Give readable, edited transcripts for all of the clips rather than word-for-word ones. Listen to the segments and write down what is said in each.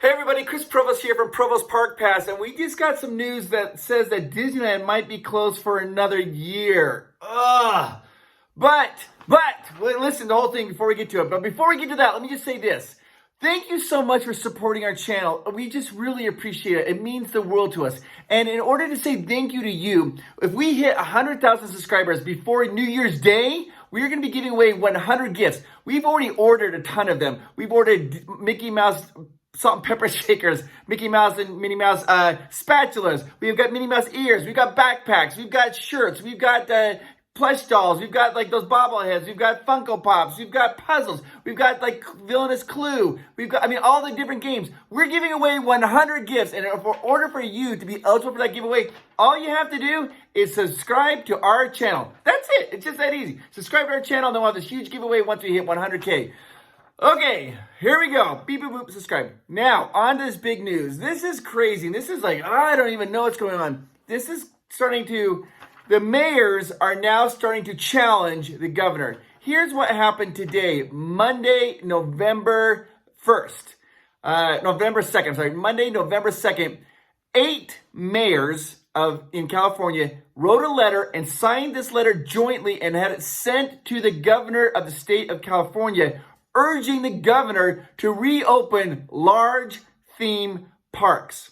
Hey everybody, Chris Provost here from Provost Park Pass, and we just got some news that says that Disneyland might be closed for another year. Ugh. But, well, listen, the whole thing before we get to it. But before we get to that, let me just say this. Thank you so much for supporting our channel. We just really appreciate it. It means the world to us. And in order to say thank you to you, if we hit 100,000 subscribers before New Year's Day, we're going to be giving away 100 gifts. We've already ordered a ton of them. We've ordered Mickey Mouse salt and pepper shakers, Mickey Mouse and Minnie Mouse spatulas. We've got Minnie Mouse ears. We've got backpacks. We've got shirts. We've got plush dolls. We've got like those bobbleheads. We've got Funko Pops. We've got puzzles. We've got like Villainous Clue. We've got, all the different games. We're giving away 100 gifts. And in order for you to be eligible for that giveaway, all you have to do is subscribe to our channel. That's it. It's just that easy. Subscribe to our channel, and then we'll have this huge giveaway once we hit 100K. Okay, here we go. Beep, boop, boop, subscribe. Now, on to this big news. This is crazy. This is like, I don't even know what's going on. This is the mayors are now starting to challenge the governor. Here's what happened today, Monday, November 2nd. Monday, November 2nd. 8 mayors in California wrote a letter and signed this letter jointly and had it sent to the governor of the state of California, urging the governor to reopen large theme parks.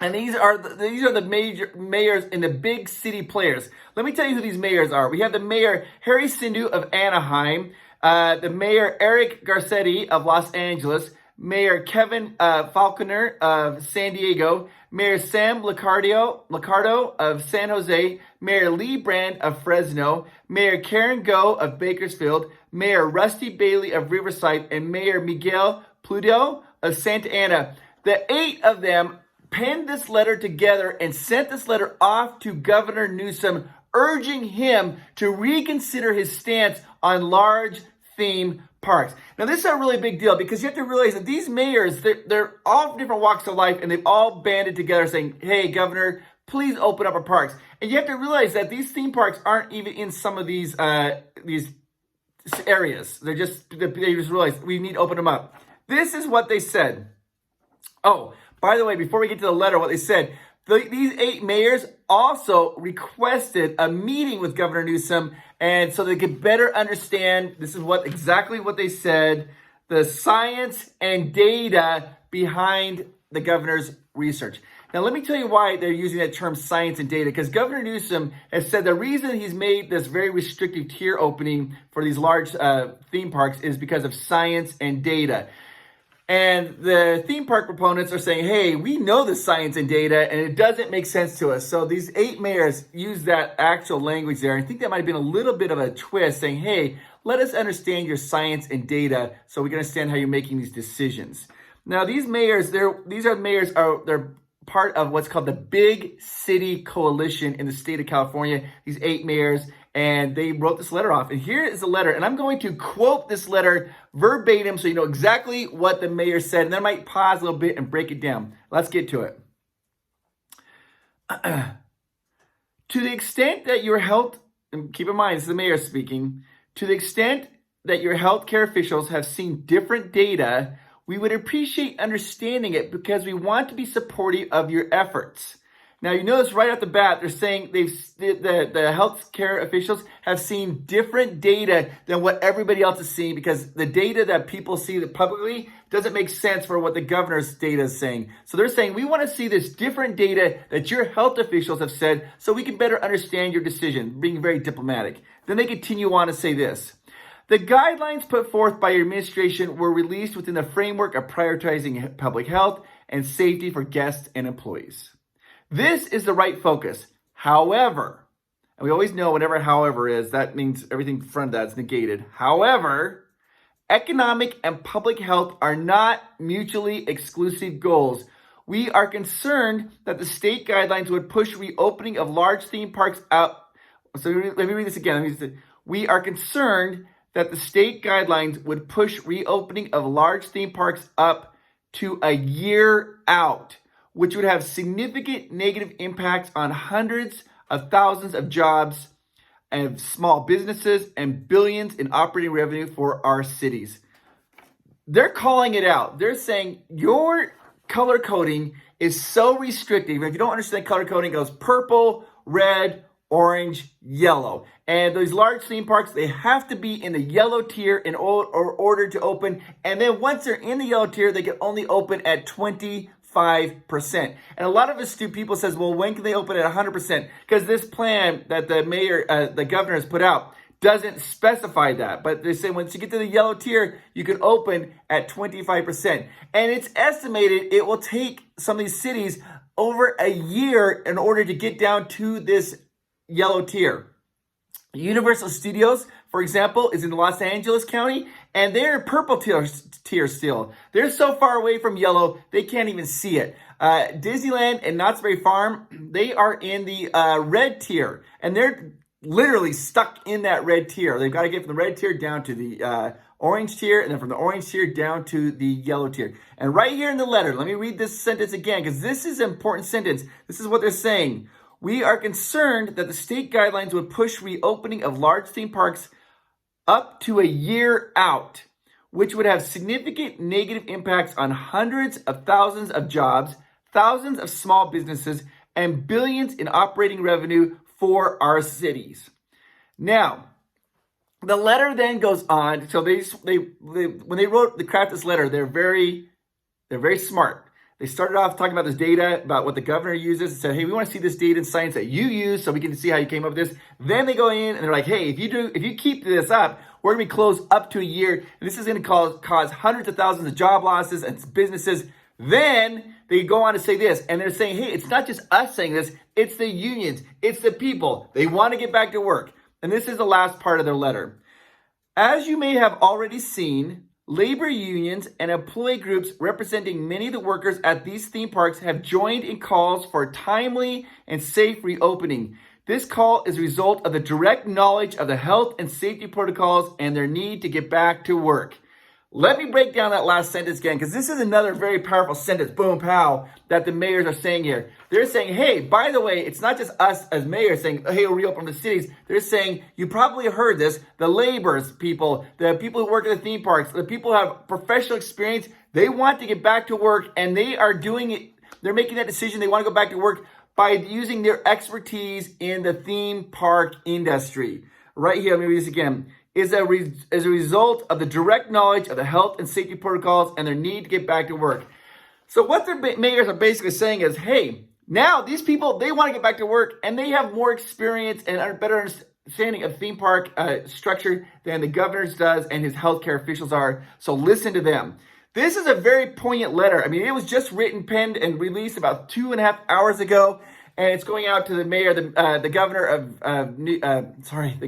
And these are the major mayors and the big city players. Let me tell you who these mayors are. We have the mayor Harry Sindhu of Anaheim, the mayor Eric Garcetti of Los Angeles, Mayor Kevin Falconer of San Diego, Mayor Sam Liccardo of San Jose, Mayor Lee Brand of Fresno, Mayor Karen Go of Bakersfield, Mayor Rusty Bailey of Riverside, and Mayor Miguel Pluto of Santa Ana. The 8 of them penned this letter together and sent this letter off to Governor Newsom, urging him to reconsider his stance on large theme parks. Now, this is a really big deal because you have to realize that these mayors, they're all different walks of life, and they've all banded together saying, hey, Governor, please open up our parks. And you have to realize that these theme parks aren't even in some of these areas. They just realized we need to open them up. This is what they said. Oh, by the way, before we get to the letter, what they said, these 8 mayors also requested a meeting with Governor Newsom, and so they could better understand, this is exactly what they said, the science and data behind the governor's research. Now, let me tell you why they're using that term science and data, because Governor Newsom has said the reason he's made this very restrictive tier opening for these large theme parks is because of science and data. And the theme park proponents are saying, hey, we know the science and data, and it doesn't make sense to us. So these 8 mayors use that actual language there. I think that might have been a little bit of a twist, saying, hey, let us understand your science and data so we can understand how you're making these decisions. Now, these mayors, they're part of what's called the Big City Coalition in the state of California, these 8 mayors, and they wrote this letter off. And here is the letter, and I'm going to quote this letter verbatim so you know exactly what the mayor said, and then I might pause a little bit and break it down. Let's get to it. To the extent that your health, and keep in mind, this is the mayor speaking, to the extent that your healthcare officials have seen different data, we would appreciate understanding it because we want to be supportive of your efforts. Now, you notice right off the bat, they're saying the healthcare officials have seen different data than what everybody else is seeing, because the data that people see that publicly doesn't make sense for what the governor's data is saying. So they're saying, we want to see this different data that your health officials have said so we can better understand your decision, being very diplomatic. Then they continue on to say this. The guidelines put forth by your administration were released within the framework of prioritizing public health and safety for guests and employees. This is the right focus. However, and we always know whatever however is, that means everything in front of that is negated. However, economic and public health are not mutually exclusive goals. We are concerned that the state guidelines would push reopening of large theme parks out. So let me read this again. We are concerned that the state guidelines would push reopening of large theme parks up to a year out, which would have significant negative impacts on hundreds of thousands of jobs and small businesses and billions in operating revenue for our cities. They're calling it out. They're saying your color coding is so restrictive. If you don't understand color coding, it goes purple, red, orange, yellow. And those large theme parks, they have to be in the yellow tier in order to open. And then once they're in the yellow tier, they can only open at 25%. And a lot of astute people says, well, when can they open at 100%? Because this plan that the governor has put out doesn't specify that. But they say once you get to the yellow tier, you can open at 25%. And it's estimated it will take some of these cities over a year in order to get down to this yellow tier. Universal Studios, for example, is in Los Angeles County, and they're in purple tier still. They're so far away from yellow, they can't even see it. Disneyland and Knott's Berry Farm, they are in the red tier, and they're literally stuck in that red tier. They've got to get from the red tier down to the orange tier, and then from the orange tier down to the yellow tier. And right here in the letter, let me read this sentence again, because this is an important sentence. This is what they're saying. We are concerned that the state guidelines would push reopening of large theme parks up to a year out, which would have significant negative impacts on hundreds of thousands of jobs, thousands of small businesses, and billions in operating revenue for our cities. Now, the letter then goes on. So they when they craft this letter, they're very smart. They started off talking about this data, about what the governor uses, and said, hey, we want to see this data and science that you use so we can see how you came up with this. Then they go in and they're like, hey, if you keep this up, we're going to be closed up to a year, and this is going to cause hundreds of thousands of job losses and businesses. Then they go on to say this, and they're saying, hey, it's not just us saying this, it's the unions, it's the people. They want to get back to work. And this is the last part of their letter. As you may have already seen, labor unions and employee groups representing many of the workers at these theme parks have joined in calls for timely and safe reopening. This call is a result of the direct knowledge of the health and safety protocols and their need to get back to work. Let me break down that last sentence again, because this is another very powerful sentence, boom, pow, that the mayors are saying here. They're saying, hey, by the way, it's not just us as mayors saying, hey, we'll reopen the cities. They're saying, you probably heard this, the laborers people, the people who work at the theme parks, the people who have professional experience, they want to get back to work, and they are doing it. They're making that decision. They want to go back to work by using their expertise in the theme park industry. Right here, let me read this again. Is a result of the direct knowledge of the health and safety protocols and their need to get back to work. So what their mayors are basically saying is, hey, now these people, they want to get back to work, and they have more experience and a better understanding of theme park structure than the governor does and his healthcare officials are. So listen to them. This is a very poignant letter. I mean, it was just written, penned, and released about 2.5 hours ago. And it's going out to the mayor, the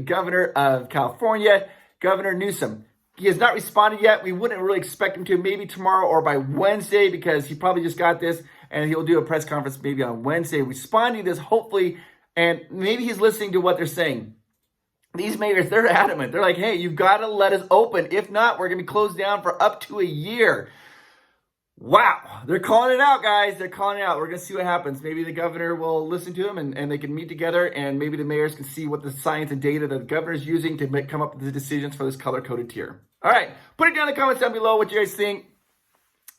governor of California, Governor Newsom. He has not responded yet. We wouldn't really expect him to, maybe tomorrow or by Wednesday, because he probably just got this, and he'll do a press conference maybe on Wednesday responding to this, hopefully, and maybe he's listening to what they're saying. These mayors, they're adamant. They're like, hey, you've got to let us open. If not, we're going to be closed down for up to a year. Wow, they're calling it out, guys. They're calling it out. We're going to see what happens. Maybe the governor will listen to him, and they can meet together, and maybe the mayors can see what the science and data that the governor is using to come up with the decisions for this color-coded tier. All right, put it down in the comments down below what you guys think.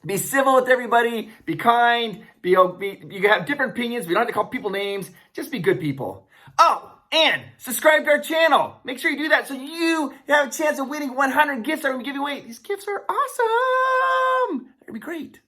Be civil with everybody. Be kind. You have different opinions. We don't have to call people names. Just be good people. Oh, and subscribe to our channel. Make sure you do that so you have a chance of winning 100 gifts that we're going to give away. These gifts are awesome. It'd be great.